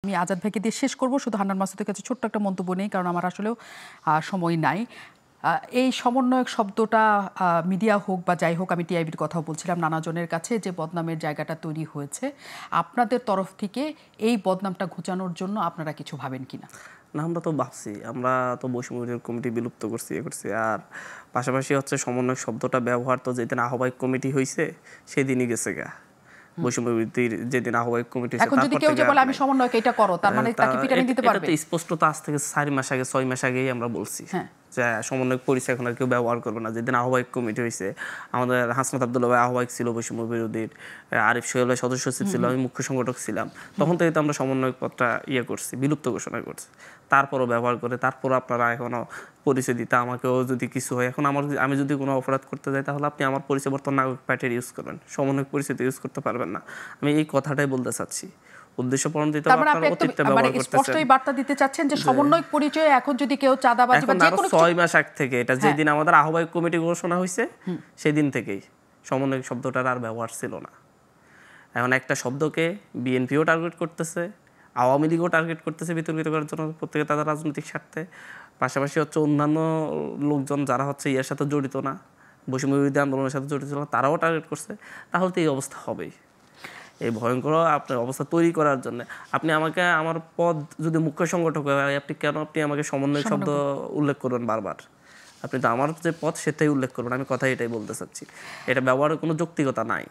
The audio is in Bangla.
আমি আজাদ ভাইকে দিয়ে শেষ করব, শুধু হান্নান মাসুদের কাছে ছোট্ট একটা মন্তব্য নেই, কারণ আমার আসলেও সময় নাই। এই সমন্বয়ক শব্দটা মিডিয়া হোক বা যাই হোক, আমি টিআইবির কথাও বলছিলাম, নানাজনের কাছে যে বদনামের জায়গাটা তৈরি হয়েছে, আপনাদের তরফ থেকে এই বদনামটা ঘোচানোর জন্য আপনারা কিছু ভাবেন কিনা? না, আমরা তো ভাবছি, আমরা তো বৈষম্য কমিটি বিলুপ্ত করছি, আর পাশাপাশি হচ্ছে সমন্বয়ক শব্দটা ব্যবহার তো যেদিন আহ্বায়ক কমিটি হয়েছে সেদিনই গেছে গা। বৈষম্য বিরোধীর যেদিন আহ্বায়ক কমিটি হয়েছে, এখন যদি কেউ যে বলে আমি সমন্বয়ক এটা করো, তার মানে তাকে পিটানি দিতে পারবে? এটা তো স্পষ্ট, তো আজ থেকে 4 মাস আগে 6 মাস আগেই আমরা বলছি যে সমন্বয়ক পরিচয় এখন আর কেউ ব্যবহার করবে না। যেদিন আহ্বায়ক কমিটি হয়েছে, আমাদের হাসনাত আব্দুল্লাহ ভাই আহ্বায়ক ছিল বৈষম্য বিরোধীর, আরিফ সোহেল ভাই সদস্য সচিব ছিল, আমি মুখ্য সংগঠক ছিলাম, তখন থেকে তো আমরা সমন্বয়ক পদটা করছি, বিলুপ্ত ঘোষণা করছি। তারপরও ব্যবহার করে, তারপর আপনারা এখনো পরিচয় দিতে, আমাকেও যদি কিছু হয়, এখন আমি যদি কোনো অপরাধ করতে যাই, তাহলে আপনি আমার পরিচয় বর্তমান নাগরিক পার্টির ইউজ করবেন, সমন্বয়ক পরিচয় ইউজ করতে পারবেন না। আমি এই কথাটাই বলতে চাচ্ছি। উদ্দেশ্য প্রণোদিত স্পষ্টই বার্তা দিতে চাচ্ছেন যে সমন্বয়ক পরিচয়ে এখন যদি কেউ চাঁদাবাজি বা যে কোনো 6 মাস আগ থেকে, এটা যেদিন আমাদের আহ্বায়ক কমিটি ঘোষণা হয়েছে সেদিন থেকেই সমন্বয়ক শব্দটার আর ব্যবহার ছিল না। এখন একটা শব্দকে বিএনপিও টার্গেট করতেছে, আওয়ামী লীগও টার্গেট করতেছে বিতর্কিত করার জন্য, প্রত্যেকে তাদের রাজনৈতিক স্বার্থে। পাশাপাশি হচ্ছে অন্যান্য লোকজন যারা হচ্ছে ইয়ের সাথে জড়িত না, বৈষম্য বিরোধী আন্দোলনের সাথে জড়িত না, তারাও টার্গেট করছে। তাহলে তো এই অবস্থা হবেই। এই ভয়ঙ্কর আপনার অবস্থা তৈরি করার জন্য আপনি আমাকে, আমার পদ যদি মুখ্য সংগঠক হয়, আপনি আমাকে সমন্বয় শব্দ উল্লেখ করবেন বারবার? আপনি তো আমার যে পদ সেটাই উল্লেখ করবেন। আমি কথা এটাই বলতে চাচ্ছি, এটা ব্যবহারের কোনো যৌক্তিকতা নাই।